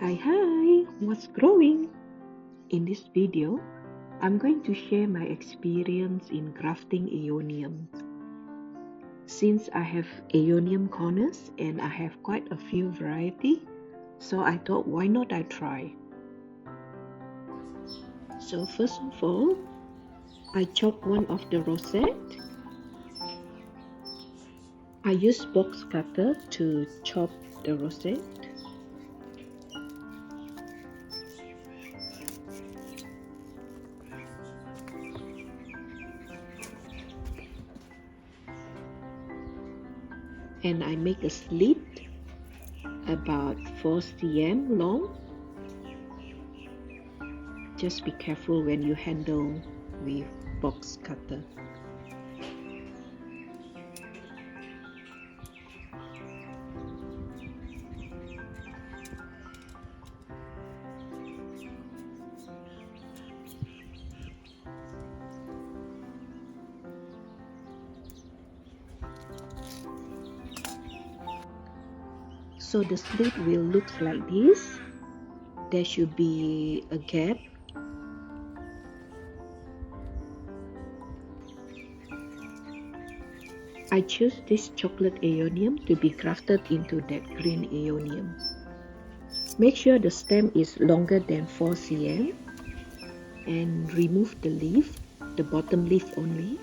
Hi, what's growing? In this video, I'm going to share my experience in grafting aeoniums. Since I have aeonium corners and I have quite a few variety, so I thought why not I try. So first of all, I chop one of the rosette. I use box cutter to chop the rosette. And I make a slit about 4 cm long. Just be careful when you handle with box cutter. So the slit will look like this. There should be a gap. I choose this chocolate aeonium to be grafted into that green aeonium. Make sure the stem is longer than 4 cm and remove the leaf, the bottom leaf only.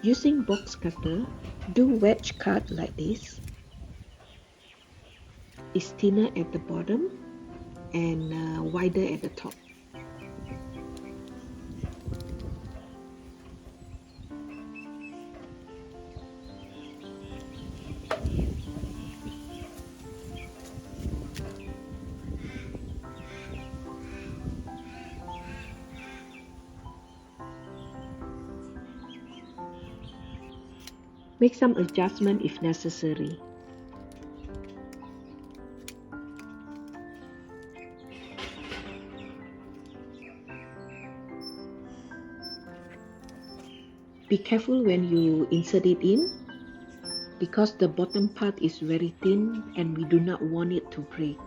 Using box cutter, do wedge cut like this. It's thinner at the bottom and wider at the top. Make some adjustment if necessary. Be careful when you insert it in, because the bottom part is very thin and we do not want it to break.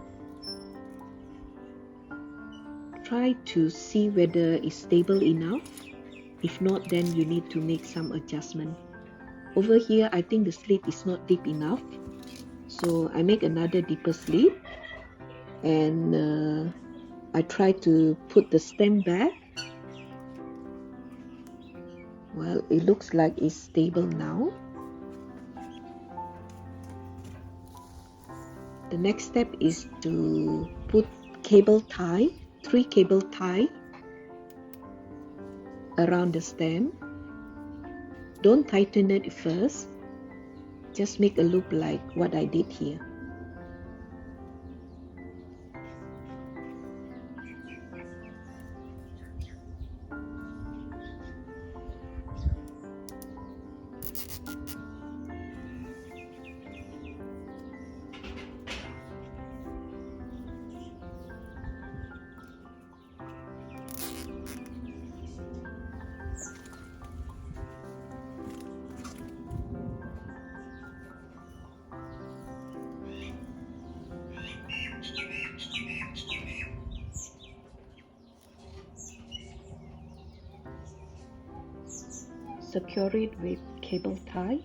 Try to see whether it's stable enough. If not, then you need to make some adjustment. Over here, I think the slit is not deep enough, so I make another deeper slit and I try to put the stem back. Well, it looks like it's stable now. The next step is to put cable tie, 3 cable tie around the stem. Don't tighten it first, just make a loop like what I did here. Secure it with cable tie.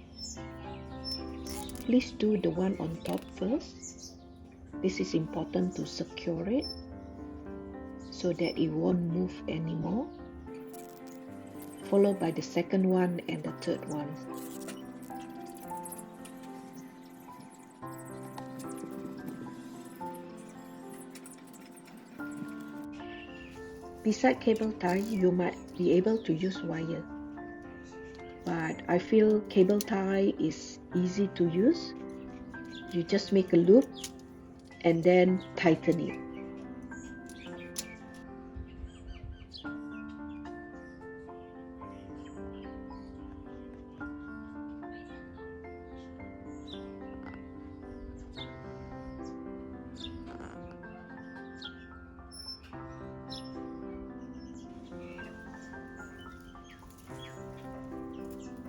Please do the one on top first. This is important to secure it so that it won't move anymore. Followed by the second one and the third one. Beside cable tie, you might be able to use wire. But I feel cable tie is easy to use. You just make a loop and then tighten it.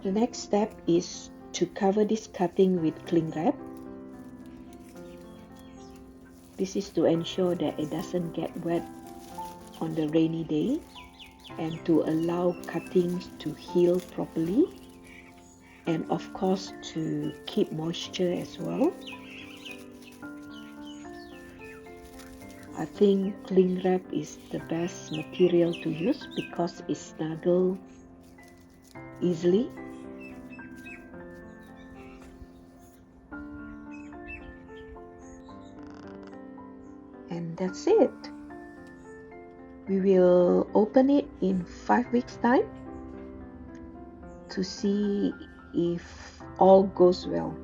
The next step is to cover this cutting with cling wrap. This is to ensure that it doesn't get wet on the rainy day and to allow cuttings to heal properly, and of course to keep moisture as well. I think cling wrap is the best material to use because it snuggles easily. And that's it. We will open it in 5 weeks time to see if all goes well.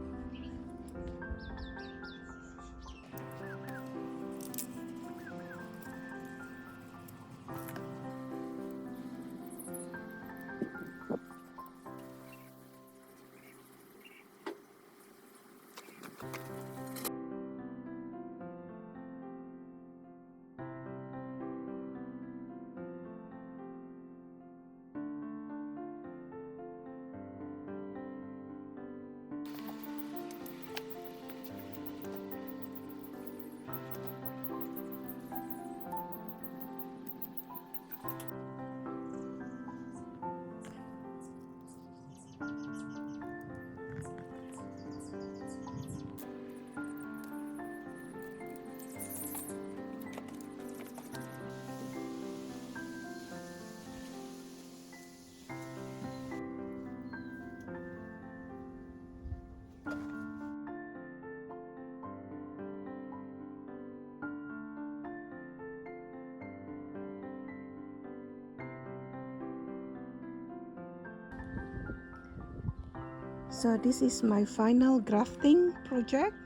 So this is my final grafting project.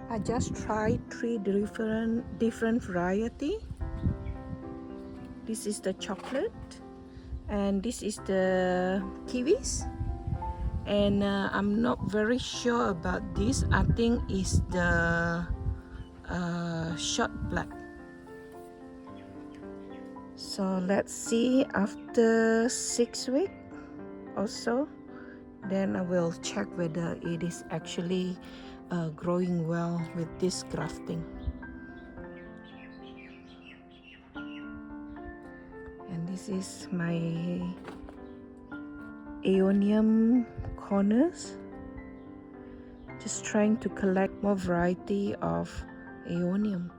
I just tried 3 different variety. This is the chocolate, and this is the kiwis, and I'm not very sure about this. I think it's the short black. So let's see after 6 weeks or so, then I will check whether it is actually growing well with this grafting. And this is my Aeonium corners. Just trying to collect more variety of Aeonium.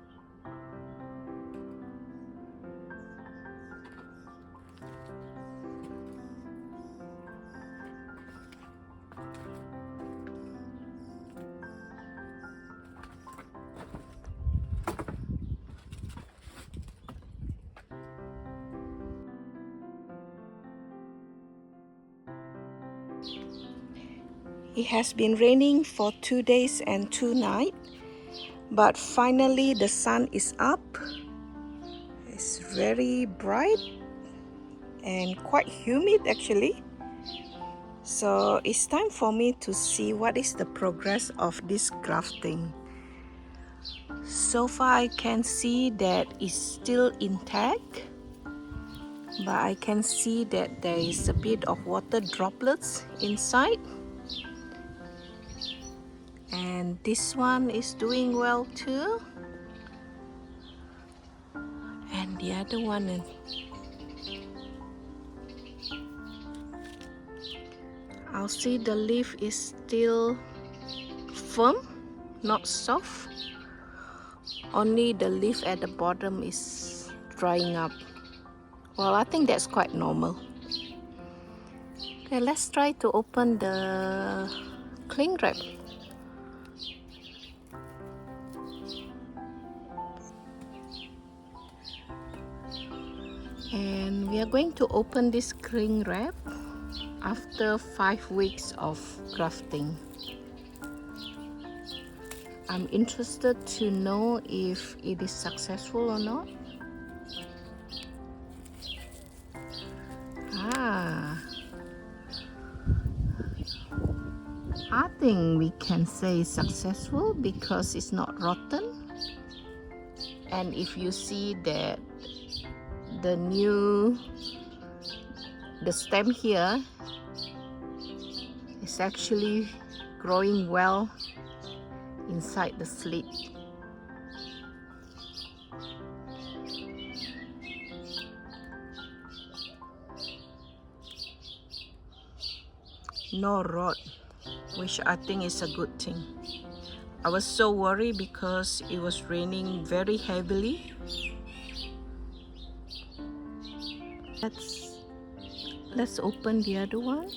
It has been raining for 2 days and 2 nights, but finally the sun is up. It's very bright and quite humid actually. So it's time for me to see what is the progress of this grafting. So far I can see that it's still intact, but I can see that there is a bit of water droplets inside. And this one is doing well too. And the other one is... I'll see the leaf is still firm, not soft. Only the leaf at the bottom is drying up. Well, I think that's quite normal. Okay, let's try to open the cling wrap. And we are going to open this cling wrap after 5 weeks of grafting. I'm interested to know if it is successful or not. I think we can say successful because it's not rotten. And if you see that the stem here It's actually growing well inside the slit. No rot, which I think is a good thing. I was so worried because it was raining very heavily. Let's open the other one.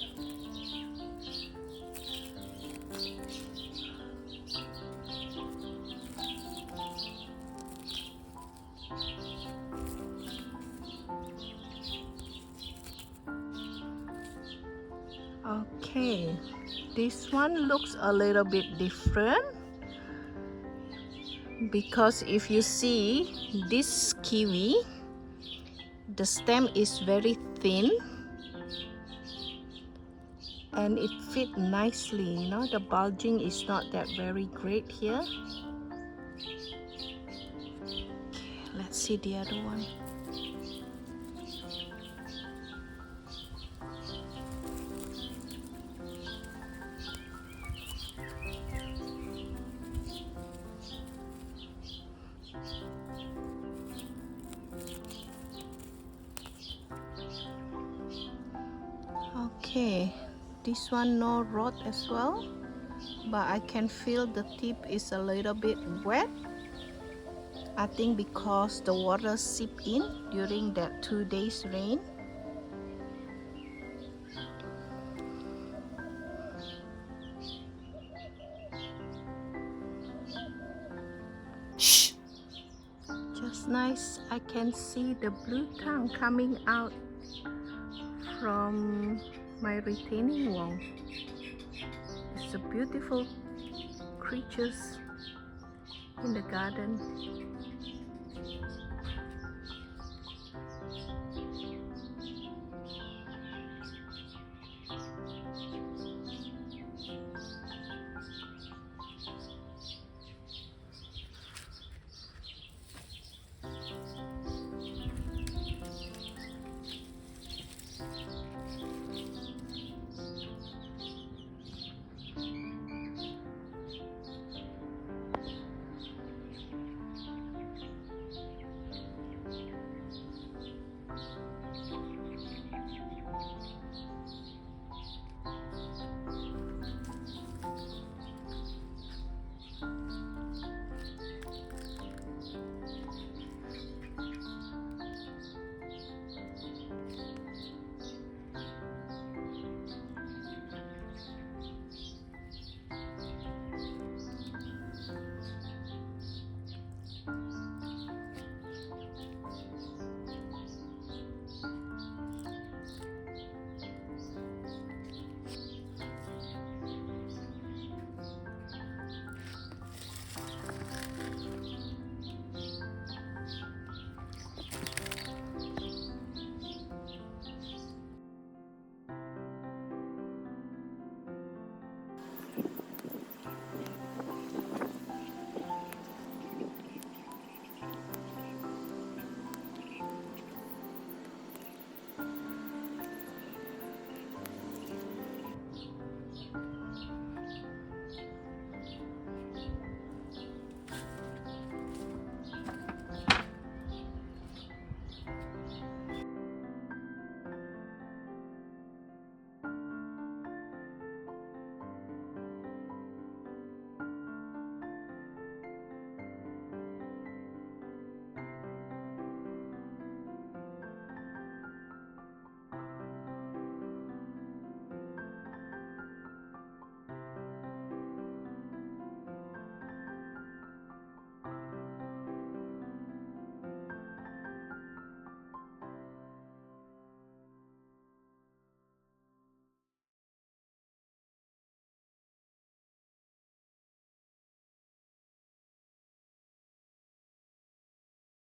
Okay, this one looks a little bit different because if you see this kiwi, the stem is very thin and it fit nicely, you know, the bulging is not that very great here. Okay, let's see the other one. Okay, this one no rot as well, but I can feel the tip is a little bit wet. I think because the water seeped in during that 2 days rain. Shh. Just nice. I can see the blue tongue coming out from my retaining wall. It's a beautiful creatures in the garden.